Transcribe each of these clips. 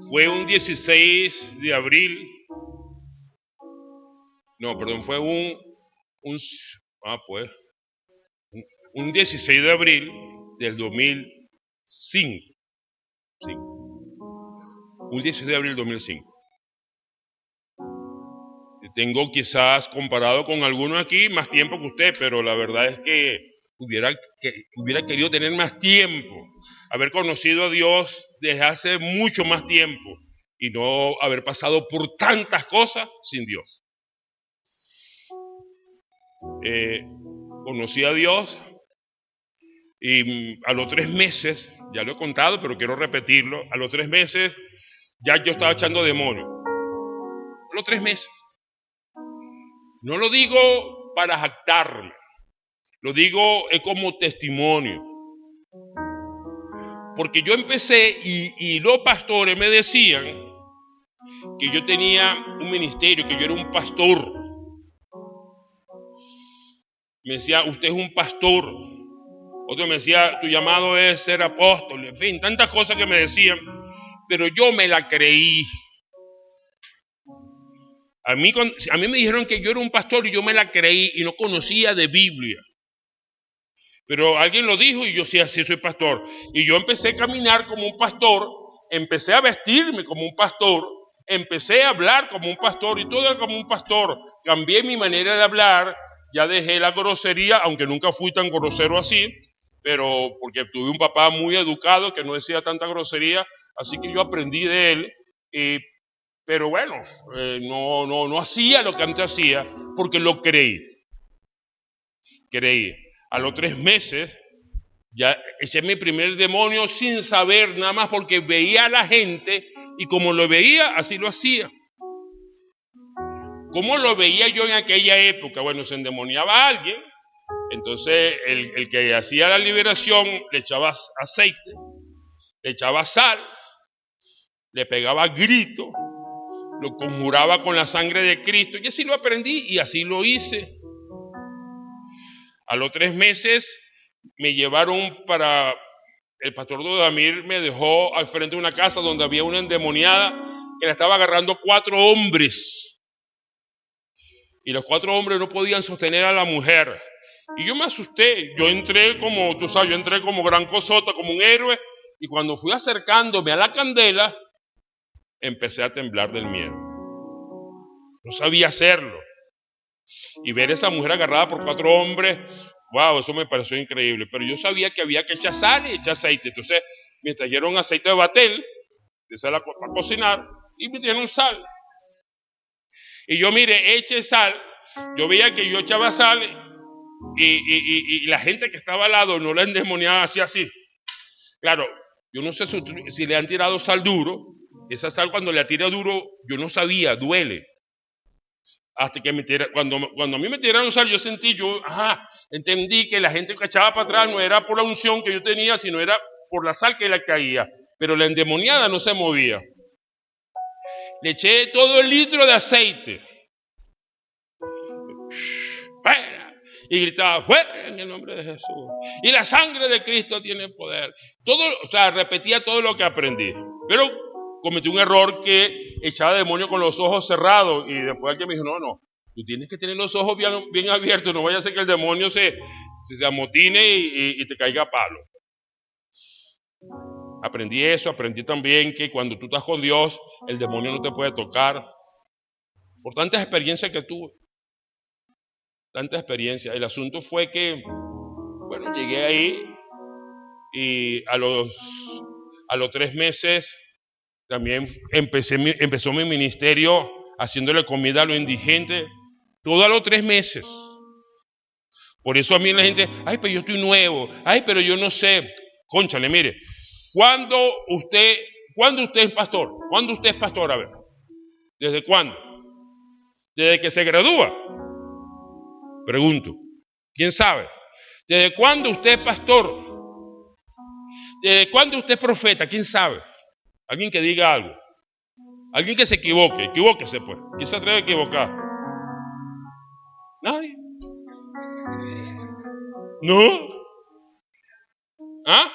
Fue un 16 de abril. No, perdón, fue un 16 de abril del 2005. Sí, un 16 de abril del 2005. Tengo quizás, comparado con algunos aquí, más tiempo que usted, pero la verdad es que hubiera querido tener más tiempo, haber conocido a Dios desde hace mucho más tiempo y no haber pasado por tantas cosas sin Dios. Conocí a Dios y a los 3 meses, ya lo he contado, pero quiero repetirlo, a los 3 meses ya yo estaba echando demonios. A los 3 meses. No lo digo para jactarme, lo digo como testimonio. Porque yo empecé y los pastores me decían que yo tenía un ministerio, que yo era un pastor. Me decía, usted es un pastor. Otro me decía, tu llamado es ser apóstol. En fin, tantas cosas que me decían. Pero yo me la creí. A mí me dijeron que yo era un pastor y yo me la creí y no conocía de Biblia. Pero alguien lo dijo y yo sí, así soy pastor. Y yo empecé a caminar como un pastor, empecé a vestirme como un pastor, empecé a hablar como un pastor y todo era como un pastor. Cambié mi manera de hablar, ya dejé la grosería, aunque nunca fui tan grosero así, pero porque tuve un papá muy educado que no decía tanta grosería, así que yo aprendí de él. Pero bueno, no hacía lo que antes hacía porque lo creí. A los 3 meses ya ese es mi primer demonio sin saber, nada más porque veía a la gente y como lo veía, así lo hacía. ¿Cómo lo veía yo en aquella época? Bueno, se endemoniaba a alguien, entonces el que hacía la liberación le echaba aceite, le echaba sal, le pegaba gritos, lo conjuraba con la sangre de Cristo y así lo aprendí y así lo hice. A los 3 meses me llevaron para... El pastor Dodamir me dejó al frente de una casa donde había una endemoniada que la estaba agarrando 4 hombres. Y los 4 hombres no podían sostener a la mujer. Y yo me asusté. Yo entré como, tú sabes, yo entré como gran cosota, como un héroe. Y cuando fui acercándome a la candela, empecé a temblar del miedo. No sabía hacerlo. Y ver a esa mujer agarrada por 4 hombres, wow, eso me pareció increíble. Pero yo sabía que había que echar sal y echar aceite. Entonces, me trajeron aceite de batel, de sal para cocinar, y me trajeron sal. Y yo, mire, eche sal. Yo veía que yo echaba sal y la gente que estaba al lado no la endemoniaba así. Claro, yo no sé si le han tirado sal duro. Esa sal cuando le tira duro, yo no sabía, duele. Hasta que cuando a mí me tiraron sal, yo entendí que la gente que echaba para atrás no era por la unción que yo tenía, sino era por la sal que le caía. Pero la endemoniada no se movía. Le eché todo el litro de aceite. ¡Fuera! Y gritaba, fuera en el nombre de Jesús. Y la sangre de Cristo tiene poder. Repetía todo lo que aprendí. Pero cometí un error que echaba demonio con los ojos cerrados. Y después alguien me dijo, no, tú tienes que tener los ojos bien abiertos. No vaya a ser que el demonio se amotine y te caiga a palo. Aprendí eso, aprendí también que cuando tú estás con Dios, el demonio no te puede tocar. Por tantas experiencias que tuve. Tanta experiencia. El asunto fue que, bueno, llegué ahí y a los 3 meses también empezó mi ministerio haciéndole comida a los indigentes, todo a los 3 meses. Por eso a mí la gente, pero yo estoy nuevo, pero yo no sé. Cónchale, mire, ¿cuándo usted es pastor? ¿Cuándo usted es pastor? A ver, ¿desde cuándo? ¿Desde que se gradúa? Pregunto, ¿quién sabe? ¿Desde cuándo usted es pastor? ¿Desde cuándo usted es profeta? ¿Quién sabe? Alguien que diga algo. Alguien que se equivóquese pues. ¿Quién se atreve a equivocar? Nadie. ¿No? ¿Ah?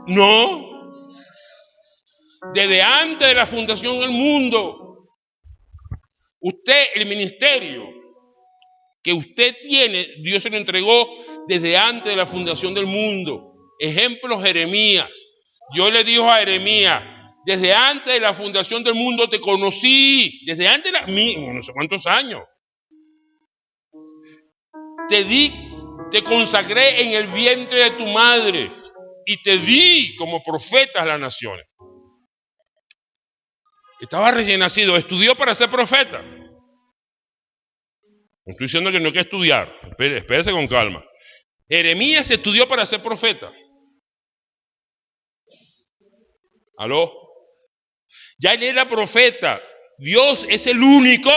No. desde antes de la fundación del mundo. Usted, el ministerio que usted tiene, Dios se lo entregó desde antes de la fundación del mundo. Ejemplo, Jeremías. Dios le dijo a Jeremías: desde antes de la fundación del mundo te conocí, desde antes de no sé cuántos años. Te consagré en el vientre de tu madre y te di como profeta a las naciones. Estaba recién nacido, estudió para ser profeta. No estoy diciendo que no hay que estudiar, espérese con calma. Jeremías estudió para ser profeta. ¿Aló? Ya él era profeta. Dios es el único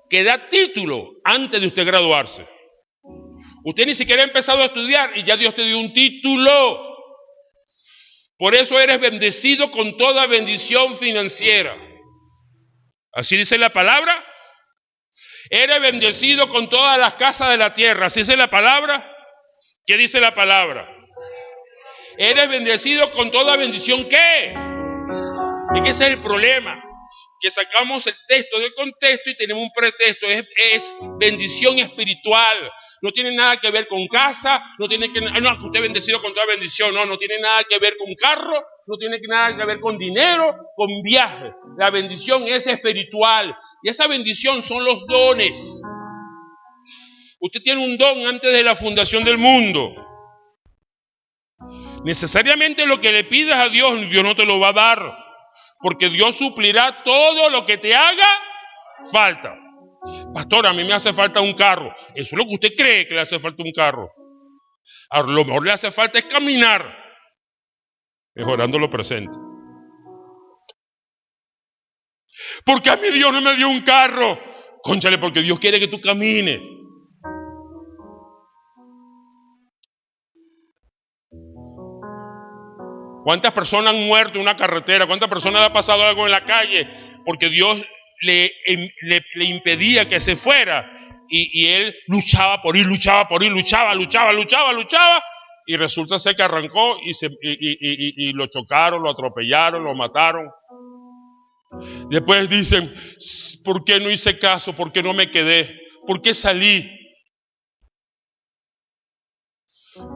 que da título antes de usted graduarse. Usted ni siquiera ha empezado a estudiar y ya Dios te dio un título. Por eso eres bendecido con toda bendición financiera. Así dice la palabra. Eres bendecido con todas las casas de la tierra. Así dice la palabra. ¿Qué dice la palabra? Eres bendecido con toda bendición. ¿Qué? Es que ese es el problema. Que sacamos el texto del contexto y tenemos un pretexto. Es bendición espiritual. No tiene nada que ver con casa, no tiene que usted es bendecido con toda bendición, no tiene nada que ver con carro, no tiene nada que ver con dinero, con viaje. La bendición es espiritual y esa bendición son los dones. Usted tiene un don antes de la fundación del mundo. Necesariamente lo que le pidas a Dios, Dios no te lo va a dar, porque Dios suplirá todo lo que te haga falta. Pastor, a mí me hace falta un carro. Eso es lo que usted cree que le hace falta un carro. A lo mejor le hace falta es caminar, mejorando lo presente. ¿Por qué a mí Dios no me dio un carro? Cónchale, porque Dios quiere que tú camines. ¿Cuántas personas han muerto en una carretera? ¿Cuántas personas le ha pasado algo en la calle? Porque Dios le impedía que se fuera y él luchaba por ir, luchaba, y resulta ser que arrancó y lo chocaron, lo atropellaron, lo mataron. Después dicen: ¿por qué no hice caso? ¿Por qué no me quedé? ¿Por qué salí?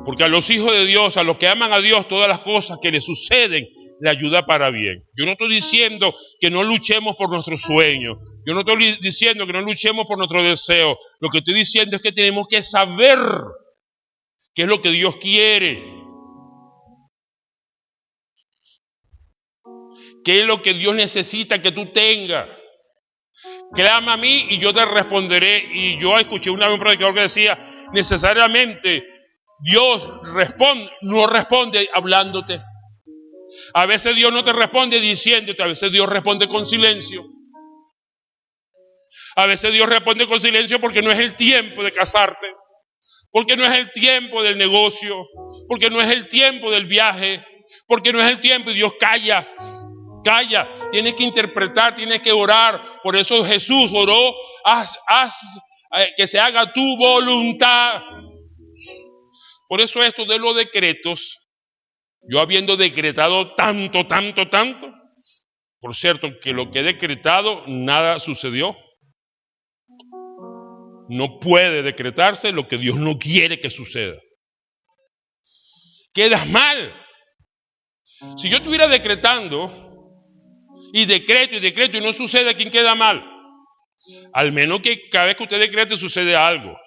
Porque a los hijos de Dios, a los que aman a Dios, todas las cosas que les suceden le ayuda para bien. Yo no estoy diciendo que no luchemos por nuestros sueños. Yo no estoy diciendo que no luchemos por nuestros deseos. Lo que estoy diciendo es que tenemos que saber qué es lo que Dios quiere. ¿Qué es lo que Dios necesita que tú tengas? Clama a mí y yo te responderé. Y yo escuché una vez un predicador que decía: necesariamente Dios no responde hablándote. A veces Dios no te responde diciéndote, a veces Dios responde con silencio. A veces Dios responde con silencio porque no es el tiempo de casarte, porque no es el tiempo del negocio, porque no es el tiempo del viaje, porque no es el tiempo y Dios calla. Tienes que interpretar, tienes que orar. Por eso Jesús oró: haz que se haga tu voluntad. Por eso esto de los decretos, yo habiendo decretado tanto, por cierto, que lo que he decretado, nada sucedió. No puede decretarse lo que Dios no quiere que suceda. Quedas mal. Si yo estuviera decretando y decreto y no sucede, ¿quién queda mal? Al menos que cada vez que usted decrete sucede algo.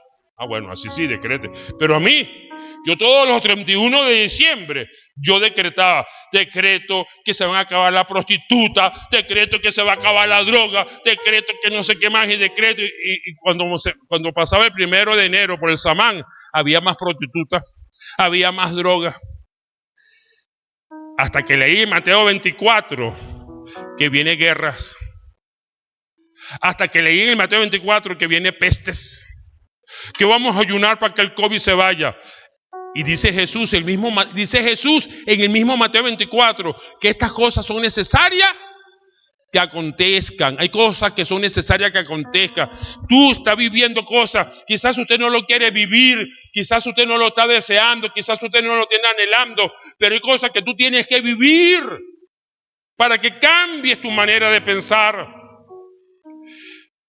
Bueno, así sí, decrete. Pero a mí, yo todos los 31 de diciembre, yo decreto que se van a acabar la prostituta, decreto que se va a acabar la droga, decreto que no sé qué más, y decreto. Y cuando pasaba el 1 de enero por el Samán, había más prostitutas, había más droga. Hasta que leí en Mateo 24 que viene guerras. Hasta que leí en el Mateo 24 que viene pestes. Que vamos a ayunar para que el COVID se vaya. Y dice Jesús en el mismo Mateo 24 que estas cosas son necesarias que acontezcan. Hay cosas que son necesarias que acontezcan. Tú estás viviendo cosas, quizás usted no lo quiere vivir, quizás usted no lo está deseando, quizás usted no lo tiene anhelando, pero hay cosas que tú tienes que vivir. para que cambies tu manera de pensar.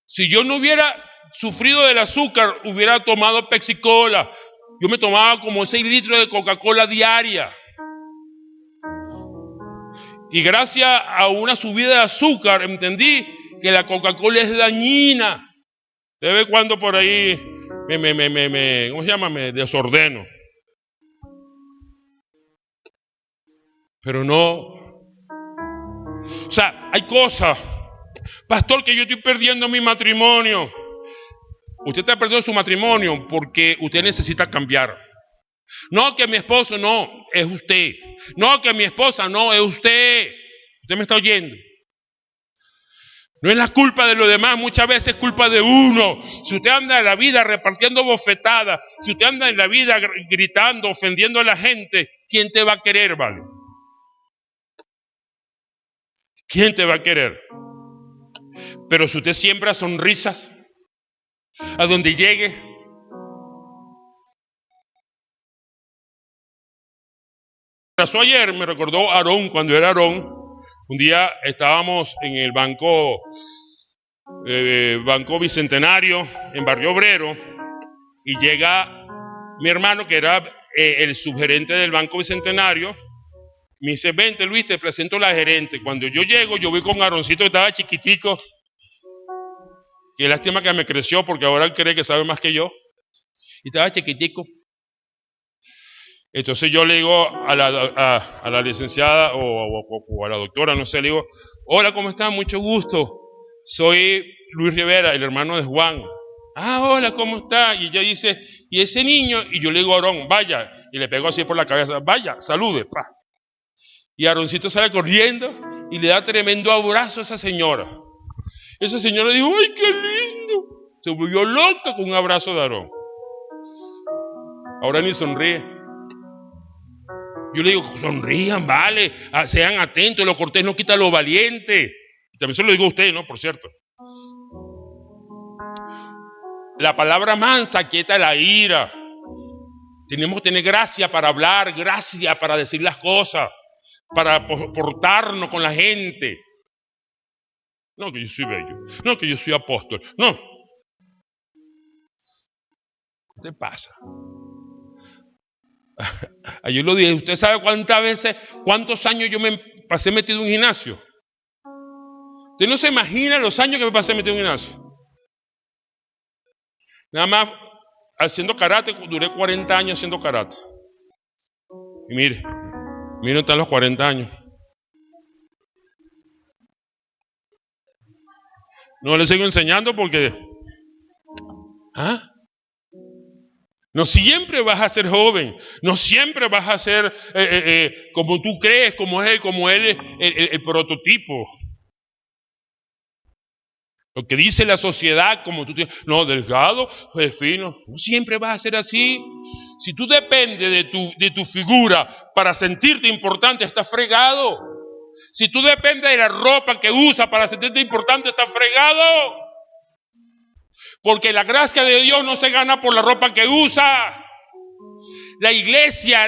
Si yo no hubiera sufrido del azúcar, hubiera tomado Pepsi Cola. Yo me tomaba como 6 litros de Coca-Cola diaria. Y gracias a una subida de azúcar entendí que la Coca-Cola es dañina. De vez en cuando por ahí ¿cómo se llama? Me desordeno. Pero no. O sea, hay cosas. Pastor, que yo estoy perdiendo mi matrimonio. Usted está perdiendo su matrimonio porque usted necesita cambiar. No que mi esposo, no, es usted. No que mi esposa, no, es usted. Usted me está oyendo. No es la culpa de los demás, muchas veces es culpa de uno. Si usted anda en la vida repartiendo bofetadas, si usted anda en la vida gritando, ofendiendo a la gente, ¿quién te va a querer, vale? ¿Quién te va a querer? Pero si usted siembra sonrisas, a donde llegue, pasó ayer, me recordó Aarón, cuando era Aarón. Un día estábamos en el Banco Bicentenario, en Barrio Obrero, y llega mi hermano, que era el subgerente del Banco Bicentenario. Me dice, vente Luis, te presento a la gerente. Cuando yo llego, yo voy con Aaroncito, que estaba chiquitico. Qué lástima que me creció, porque ahora él cree que sabe más que yo. Y estaba chiquitico. Entonces yo le digo a la licenciada o a la doctora, no sé, le digo, hola, ¿cómo estás? Mucho gusto. Soy Luis Rivera, el hermano de Juan. Ah, hola, ¿cómo está? Y ella dice, ¿y ese niño? Y yo le digo a Aarón, vaya. Y le pego así por la cabeza, vaya, salude, pa. Y Aaroncito sale corriendo y le da tremendo abrazo a esa señora. Esa señora dijo, ¡ay, qué lindo! Se volvió loca con un abrazo de Aarón. Ahora ni sonríe. Yo le digo, sonrían, vale, sean atentos, lo cortés no quita lo valiente. Y también se lo digo a usted, ¿no? Por cierto. La palabra mansa quieta la ira. Tenemos que tener gracia para hablar, gracia para decir las cosas, para portarnos con la gente. No, que yo soy bello. No, que yo soy apóstol. No. ¿Qué te pasa? Ayer lo dije, ¿usted sabe cuántos años yo me pasé metido en un gimnasio? Usted no se imagina los años que me pasé metido en un gimnasio. Nada más haciendo karate, duré 40 años haciendo karate. Y mire dónde están los 40 años. No le sigo enseñando porque... ¿ah? No siempre vas a ser joven, no siempre vas a ser como tú crees, como él el prototipo. Lo que dice la sociedad, como tú tienes, no, delgado, fino, no siempre vas a ser así. Si tú dependes de tu figura para sentirte importante, estás fregado. Si tú dependes de la ropa que usas para sentirte importante, estás fregado. Porque la gracia de Dios no se gana por la ropa que usa. La iglesia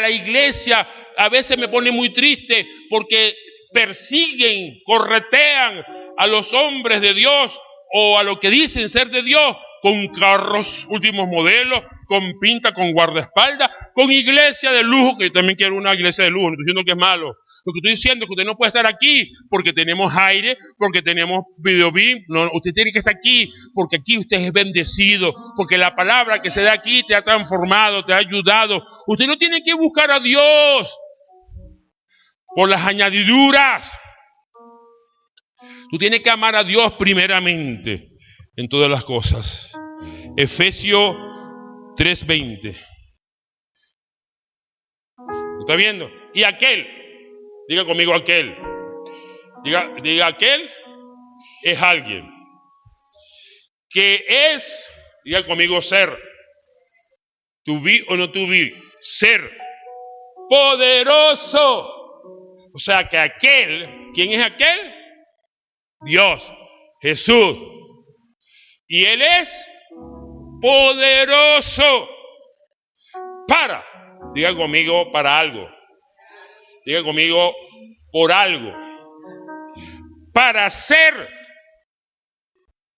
a veces me pone muy triste porque persiguen, corretean a los hombres de Dios o a lo que dicen ser de Dios con carros últimos modelos, con pinta, con guardaespaldas, con iglesia de lujo, que yo también quiero una iglesia de lujo, no estoy diciendo que es malo. Lo que estoy diciendo es que usted no puede estar aquí porque tenemos aire, porque tenemos videobeam. No, usted tiene que estar aquí porque aquí usted es bendecido, porque la palabra que se da aquí te ha transformado, te ha ayudado. Usted no tiene que buscar a Dios por las añadiduras. Tú tienes que amar a Dios primeramente en todas las cosas. Efesios 3:20. ¿Está viendo? Y aquel, diga conmigo aquel. Diga aquel es alguien que es, diga conmigo ser. To be o no to be, ser poderoso. O sea que aquel, ¿quién es aquel? Dios, Jesús. Y Él es poderoso para, diga conmigo, para algo. Diga conmigo, por algo. para hacer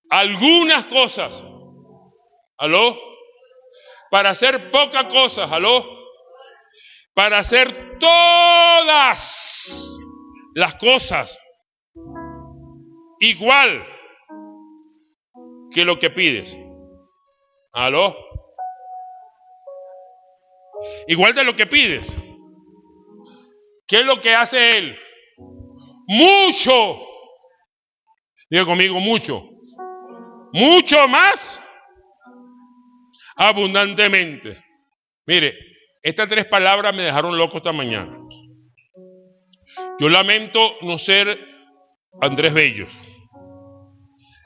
algunas cosas. ¿Aló? Para hacer pocas cosas. ¿Aló? Para hacer todas las cosas igual que lo que pides. ¿Aló? Igual de lo que pides. ¿Qué es lo que hace Él? Mucho. Diga conmigo, mucho. Mucho más abundantemente. Mire, estas 3 palabras me dejaron loco esta mañana. Yo lamento no ser Andrés Bellos,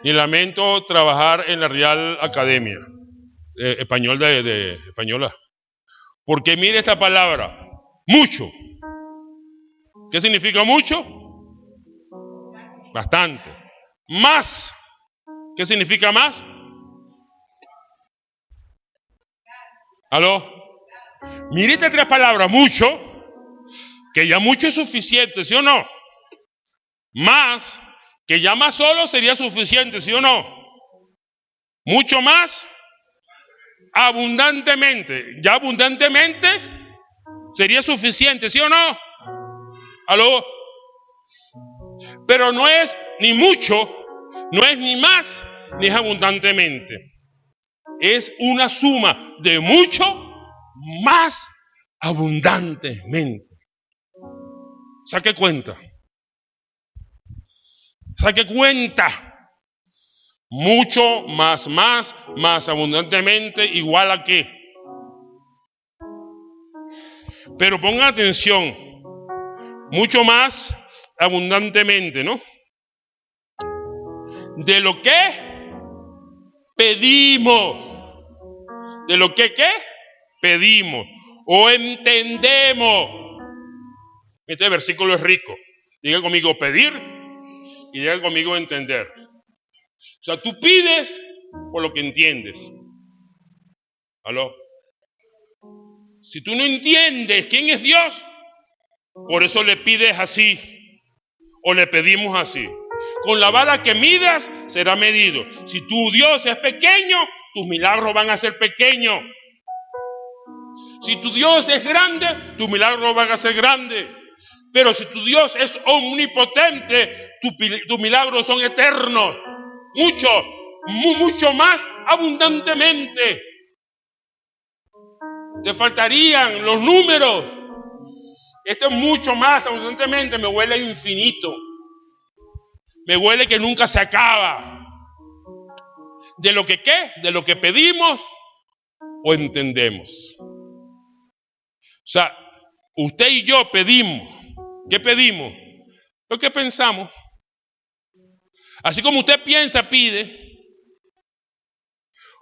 ni lamento trabajar en la Real Academia Española. Porque mire esta palabra, mucho. ¿Qué significa mucho? Bastante. Más. ¿Qué significa más? ¿Aló? Mire estas 3 palabras, mucho, que ya mucho es suficiente, ¿sí o no? Más, que ya más solo sería suficiente, ¿sí o no? Mucho más, abundantemente. Ya abundantemente sería suficiente, ¿sí o no? ¿Aló? Pero no es ni mucho, no es ni más, ni es abundantemente. Es una suma de mucho más abundantemente. Saque cuenta. Saque cuenta. Mucho más abundantemente, igual a qué. Pero pongan atención. Mucho más abundantemente, ¿no? De lo que pedimos. De lo que ¿qué? Pedimos o entendemos. Este versículo es rico. Diga conmigo pedir y diga conmigo entender. O sea, tú pides por lo que entiendes. ¿Aló? Si tú no entiendes quién es Dios, por eso le pides así o le pedimos así. Con la vara que midas será medido. Si tu Dios es pequeño, tus milagros van a ser pequeños. Si tu Dios es grande, tus milagros van a ser grandes. Pero si tu Dios es omnipotente, tus milagros son eternos. Mucho más abundantemente. Te faltarían los números. Esto es mucho más abundantemente. Me huele a infinito. Me huele que nunca se acaba. ¿De lo que qué? De lo que pedimos o entendemos. O sea, usted y yo pedimos. ¿Qué pedimos? Lo que pensamos. Así como usted piensa, pide.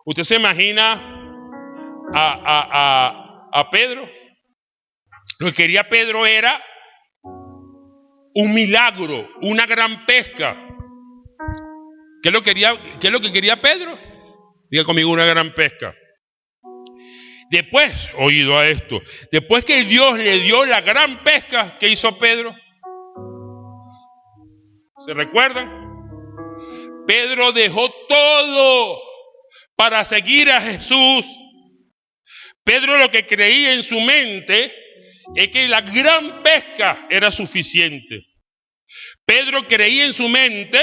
Usted se imagina a Pedro. Lo que quería Pedro era un milagro, una gran pesca. ¿Qué es lo que quería Pedro? Diga conmigo, una gran pesca. Después, oído a esto, después que Dios le dio la gran pesca, ¿qué hizo Pedro? ¿Se recuerdan? Pedro dejó todo para seguir a Jesús. Pedro lo que creía en su mente es que la gran pesca era suficiente. Pedro creía en su mente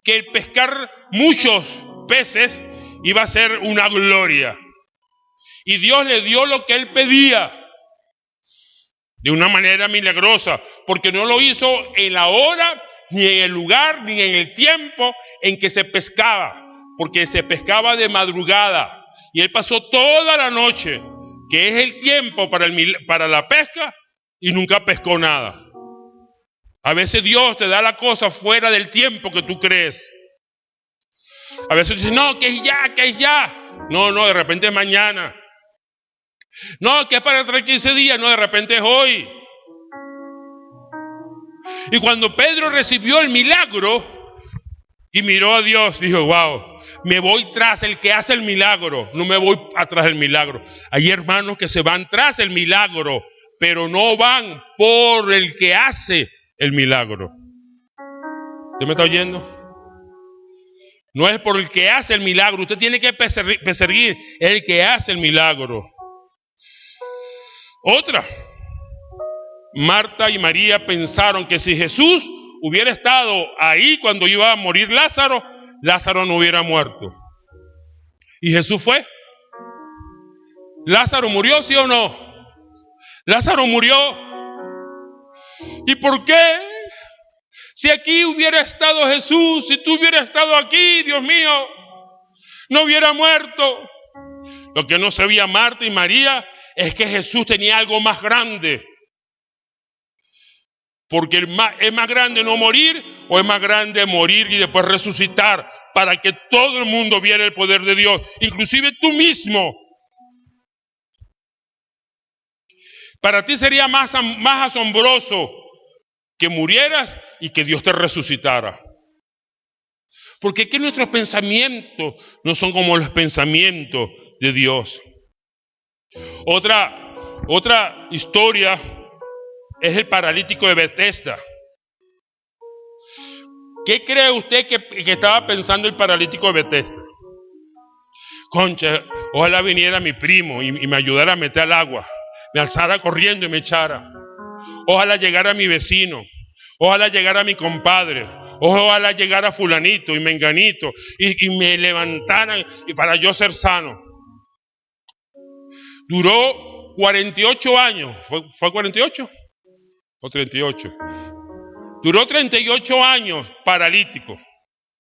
que el pescar muchos peces iba a ser una gloria. Y Dios le dio lo que él pedía de una manera milagrosa, porque no lo hizo en la hora, ni en el lugar, ni en el tiempo en que se pescaba, porque se pescaba de madrugada. Y él pasó toda la noche, que es el tiempo para la pesca, y nunca pescó nada. A veces Dios te da la cosa fuera del tiempo que tú crees. A veces dices, no, que es ya. No, de repente es mañana. No, que es para 15 días. No, de repente es hoy. Y cuando Pedro recibió el milagro y miró a Dios, dijo, wow, me voy tras el que hace el milagro, no me voy atrás del milagro. Hay hermanos que se van tras el milagro, pero no van por el que hace el milagro. ¿Usted me está oyendo? No es por el que hace el milagro. Usted tiene que perseguir el que hace el milagro. Otra. Marta y María pensaron que si Jesús hubiera estado ahí cuando iba a morir Lázaro, Lázaro no hubiera muerto. ¿Y Jesús fue? ¿Lázaro murió, sí o no? Lázaro murió. ¿Y por qué? Si aquí hubiera estado Jesús, si tú hubieras estado aquí, Dios mío, no hubiera muerto. Lo que no sabía Marta y María es que Jesús tenía algo más grande. Porque es más grande no morir o es más grande morir y después resucitar para que todo el mundo viera el poder de Dios, inclusive tú mismo. Para ti sería más asombroso que murieras y que Dios te resucitara. Porque es que nuestros pensamientos no son como los pensamientos de Dios. Otra historia es el paralítico de Betesda. ¿Qué cree usted que estaba pensando el paralítico de Betesda? Concha, ojalá viniera mi primo y me ayudara a meter al agua, me alzara corriendo y me echara. Ojalá llegara mi vecino, ojalá llegara mi compadre, ojalá llegara fulanito y menganito y me levantaran y para yo ser sano. Duró 48 años, ¿fue 48? ¿O 38? Duró 38 años paralítico.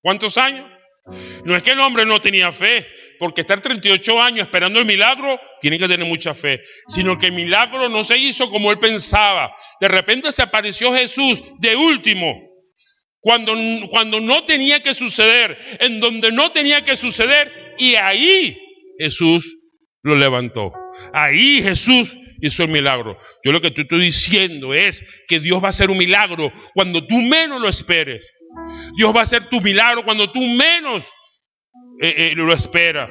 ¿Cuántos años? No es que el hombre no tenía fe, porque estar 38 años esperando el milagro, tiene que tener mucha fe, sino que el milagro no se hizo como él pensaba. De repente se apareció Jesús de último, cuando no tenía que suceder, en donde no tenía que suceder, y ahí Jesús lo levantó. Ahí Jesús hizo el milagro. Yo lo que te estoy diciendo es que Dios va a hacer un milagro cuando tú menos lo esperes. Dios va a hacer tu milagro cuando tú menos lo esperas.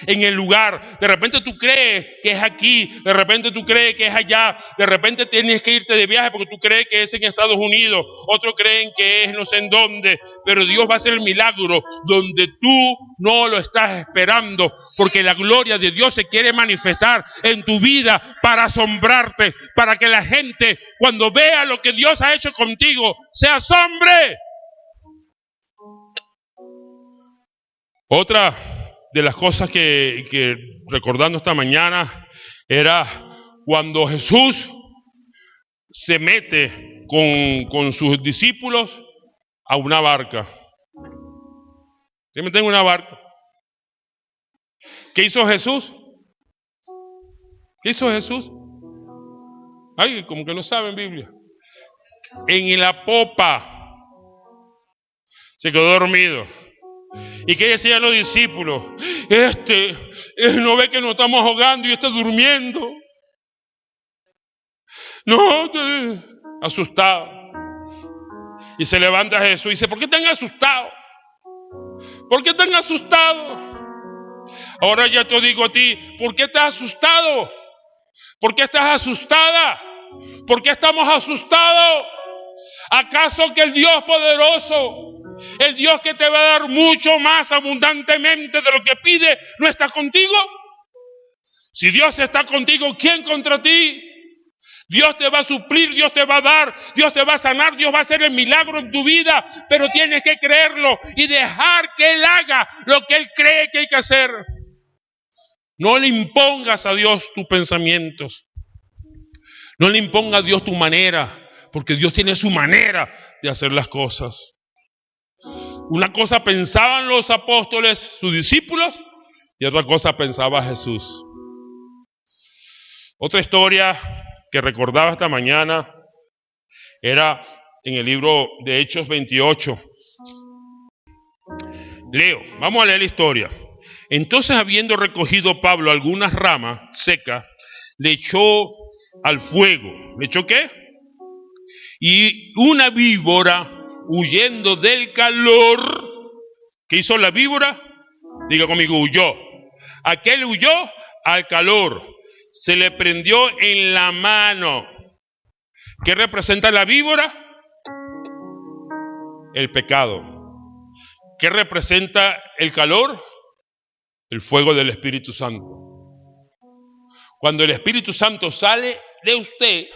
En el lugar, de repente tú crees que es aquí, de repente tú crees que es allá, de repente tienes que irte de viaje porque tú crees que es en Estados Unidos, otros creen que es no sé en dónde, pero Dios va a hacer el milagro donde tú no lo estás esperando, porque la gloria de Dios se quiere manifestar en tu vida para asombrarte, para que la gente cuando vea lo que Dios ha hecho contigo se asombre. Otra de las cosas que recordando esta mañana era cuando Jesús se mete con sus discípulos a una barca. Se mete en una barca. ¿Qué hizo Jesús? ¿Qué hizo Jesús? Ay, como que no saben Biblia. En la popa se quedó dormido. ¿Y qué decían los discípulos? No ve que nos estamos ahogando y está durmiendo. No, asustado. Y se levanta Jesús y dice, ¿por qué están asustados? ¿Por qué están asustados? Ahora ya te digo a ti, ¿por qué estás asustado? ¿Por qué estás asustada? ¿Por qué estamos asustados? ¿Acaso que el Dios poderoso, el Dios que te va a dar mucho más abundantemente de lo que pide, no está contigo? Si Dios está contigo, ¿quién contra ti? Dios te va a suplir, Dios te va a dar, Dios te va a sanar, Dios va a hacer el milagro en tu vida, pero tienes que creerlo y dejar que Él haga lo que Él cree que hay que hacer. No le impongas a Dios tus pensamientos, no le imponga a Dios tu manera, porque Dios tiene su manera de hacer las cosas. Una cosa pensaban los apóstoles, sus discípulos, y otra cosa pensaba Jesús. Otra historia que recordaba esta mañana era en el libro de Hechos 28. Leo, vamos a leer la historia. Entonces, habiendo recogido Pablo algunas ramas secas, le echó al fuego. ¿Le echó qué? Y una víbora, huyendo del calor, ¿qué hizo la víbora? Diga conmigo, huyó. Aquel huyó al calor. Se le prendió en la mano. ¿Qué representa la víbora? el pecado. ¿Qué representa el calor? El fuego del Espíritu Santo. Cuando el Espíritu Santo sale de usted,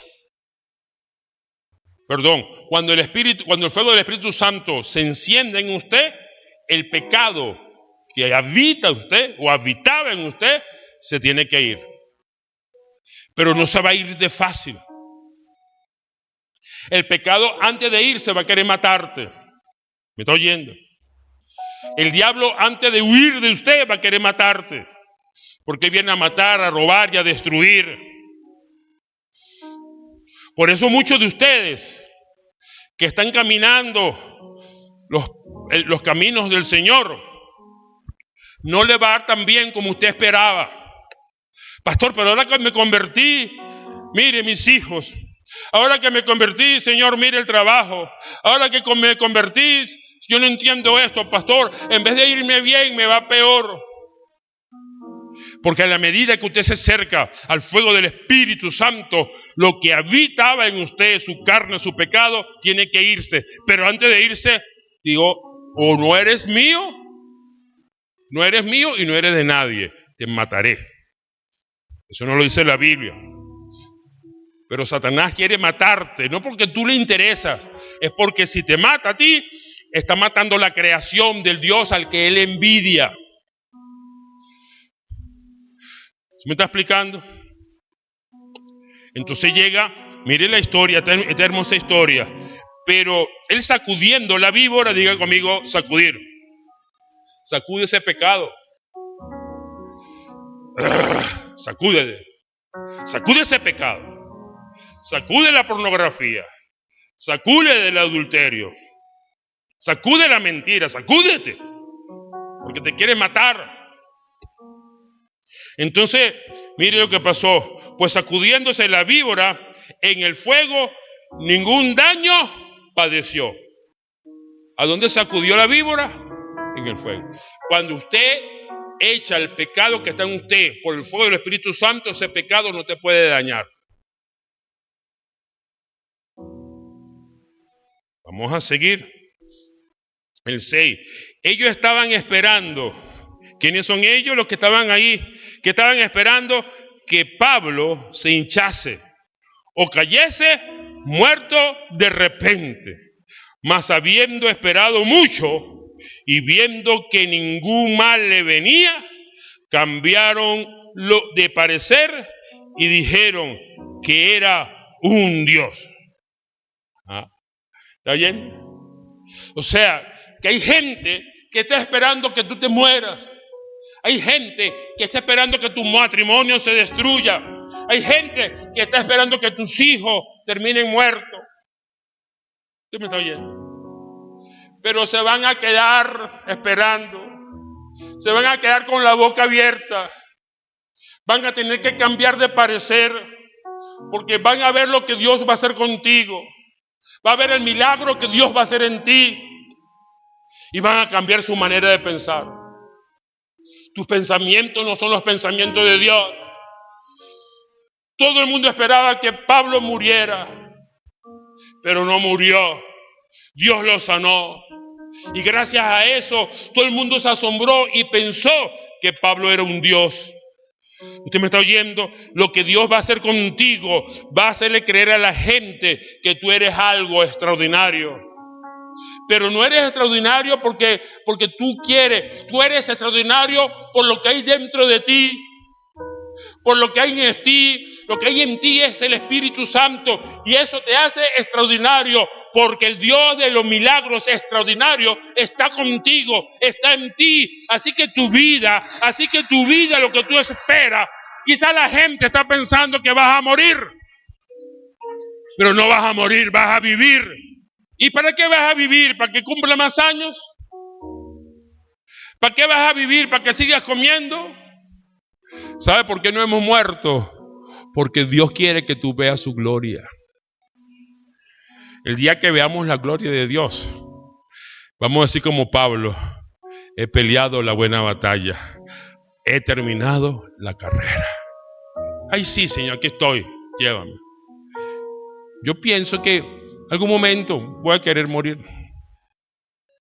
cuando el fuego del Espíritu Santo se enciende en usted, el pecado que habita en usted o habitaba en usted se tiene que ir. Pero no se va a ir de fácil. El pecado antes de irse va a querer matarte. ¿Me está oyendo? El diablo antes de huir de usted va a querer matarte. Porque viene a matar, a robar y a destruir. Por eso muchos de ustedes que están caminando los caminos del Señor, no le va a dar tan bien como usted esperaba. Pastor, pero ahora que me convertí, mire mis hijos. Ahora que me convertí, Señor, mire el trabajo. Ahora que me convertí, yo no entiendo esto, pastor. En vez de irme bien, me va peor. Porque a la medida que usted se acerca al fuego del Espíritu Santo, lo que habitaba en usted, su carne, su pecado, tiene que irse. Pero antes de irse, digo, o no eres mío y no eres de nadie, te mataré. Eso no lo dice la Biblia. Pero Satanás quiere matarte, no porque tú le interesas, es porque si te mata a ti, está matando la creación del Dios al que él envidia. ¿Se me está explicando? Entonces llega, mire la historia, esta hermosa historia. Pero él sacudiendo la víbora, diga conmigo, sacudir. Sacude ese pecado. Sacúdele. Sacude ese pecado. Sacude la pornografía. Sacude el adulterio. Sacude la mentira. Sacúdete. Porque te quiere matar. Entonces, mire lo que pasó. Pues sacudiéndose la víbora en el fuego, ningún daño padeció. ¿A dónde sacudió la víbora? En el fuego. Cuando usted echa el pecado que está en usted por el fuego del Espíritu Santo, ese pecado no te puede dañar. Vamos a seguir. El 6. Ellos estaban esperando. ¿Quiénes son ellos? Los que estaban ahí, que estaban esperando que Pablo se hinchase o cayese muerto de repente. Mas habiendo esperado mucho y viendo que ningún mal le venía, cambiaron de parecer y dijeron que era un Dios. ¿Está bien? O sea, que hay gente que está esperando que tú te mueras. Hay gente que está esperando que tu matrimonio se destruya. Hay gente que está esperando que tus hijos terminen muertos. ¿Usted me está oyendo? Pero se van a quedar esperando. Se van a quedar con la boca abierta. Van a tener que cambiar de parecer. Porque van a ver lo que Dios va a hacer contigo. Va a ver el milagro que Dios va a hacer en ti. Y van a cambiar su manera de pensar. Tus pensamientos no son los pensamientos de Dios. Todo el mundo esperaba que Pablo muriera, pero no murió. Dios lo sanó. Y gracias a eso, todo el mundo se asombró y pensó que Pablo era un Dios. Usted me está oyendo. Lo que Dios va a hacer contigo va a hacerle creer a la gente que tú eres algo extraordinario. Pero no eres extraordinario porque tú quieres. Tú eres extraordinario por lo que hay dentro de ti. Por lo que hay en ti. Lo que hay en ti es el Espíritu Santo. Y eso te hace extraordinario. Porque el Dios de los milagros extraordinarios está contigo. Está en ti. Así que tu vida, lo que tú esperas. Quizá la gente está pensando que vas a morir. Pero no vas a morir, vas a vivir. ¿Y para qué vas a vivir? ¿Para que cumpla más años? ¿Para qué vas a vivir? ¿Para que sigas comiendo? ¿Sabe por qué no hemos muerto? Porque Dios quiere que tú veas su gloria. El día que veamos la gloria de Dios, vamos a decir como Pablo: he peleado la buena batalla, he terminado la carrera. Ay, sí, Señor, aquí estoy, llévame. Yo pienso que algún momento voy a querer morir.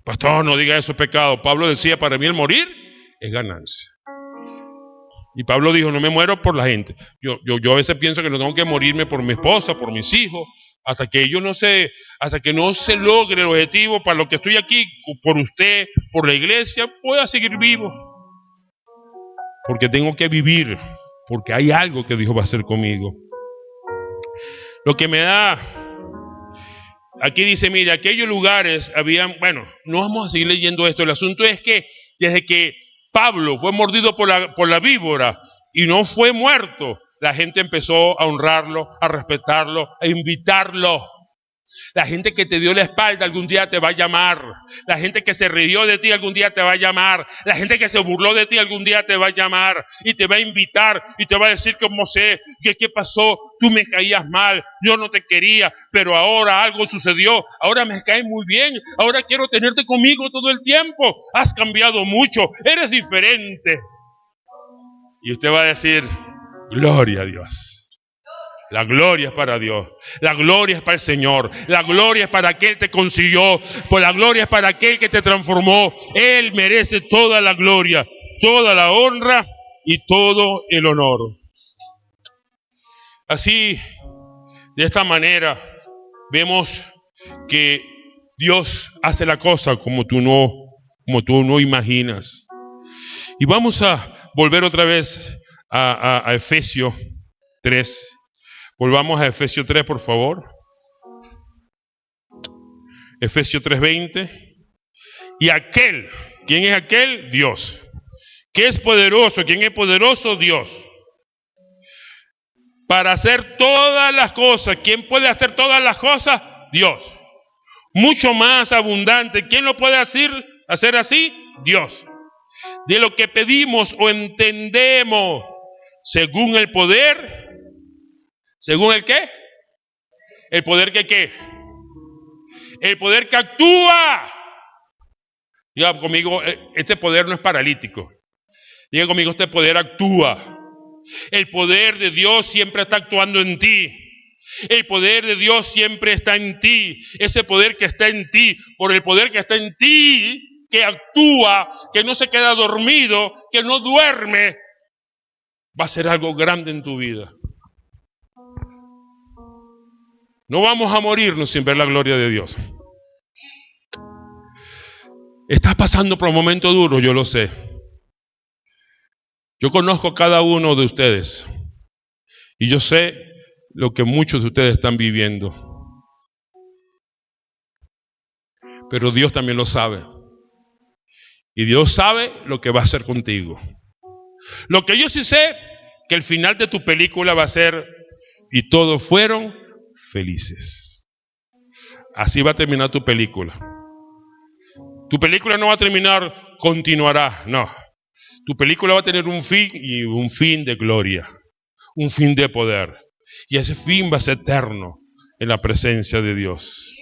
Pastor, no diga eso, es pecado. Pablo decía, para mí el morir es ganancia. Y Pablo dijo, no me muero por la gente. Yo a veces pienso que no tengo que morirme por mi esposa, por mis hijos, hasta que no se logre el objetivo para lo que estoy aquí, por usted, por la iglesia, pueda seguir vivo. Porque tengo que vivir, porque hay algo que Dios va a hacer conmigo. Lo que me da, aquí dice, mire, aquellos lugares habían, bueno, no vamos a seguir leyendo esto. El asunto es que desde que Pablo fue mordido por la víbora y no fue muerto, la gente empezó a honrarlo, a respetarlo, a invitarlo. La gente que te dio la espalda algún día te va a llamar. La gente que se rió de ti algún día te va a llamar. La gente que se burló de ti algún día te va a llamar y te va a invitar y te va a decir como sé, ¿qué pasó? Tú me caías mal, yo no te quería, pero ahora algo sucedió, ahora me caes muy bien, ahora quiero tenerte conmigo todo el tiempo. Has cambiado mucho, eres diferente. Y usted va a decir, gloria a Dios. La gloria es para Dios, la gloria es para el Señor, la gloria es para aquel que te consiguió, pues la gloria es para aquel que te transformó. Él merece toda la gloria, toda la honra y todo el honor. Así, de esta manera, vemos que Dios hace la cosa como tú no imaginas. Y vamos a volver otra vez a Efesios 3. Volvamos a Efesios 3, por favor. Efesios 3:20. Y aquel, ¿quién es aquel? Dios. ¿Qué es poderoso? ¿Quién es poderoso? Dios. Para hacer todas las cosas. ¿Quién puede hacer todas las cosas? Dios. Mucho más abundante. ¿Quién lo puede hacer así? Dios. De lo que pedimos o entendemos, según el poder. ¿Según el qué? ¿El poder que qué? El poder que actúa. Diga conmigo, este poder no es paralítico. Diga conmigo, este poder actúa. El poder de Dios siempre está actuando en ti. El poder de Dios siempre está en ti. Ese poder que está en ti, por el poder que está en ti, que actúa, que no se queda dormido, que no duerme, va a ser algo grande en tu vida. No vamos a morirnos sin ver la gloria de Dios. Estás pasando por un momento duro, yo lo sé. Yo conozco a cada uno de ustedes y yo sé lo que muchos de ustedes están viviendo. Pero Dios también lo sabe. Y Dios sabe lo que va a hacer contigo. Lo que yo sí sé, que el final de tu película va a ser, y todos fueron felices. Así va a terminar tu película. Tu película no va a terminar, continuará, no. Tu película va a tener un fin y un fin de gloria, un fin de poder. Y ese fin va a ser eterno en la presencia de Dios.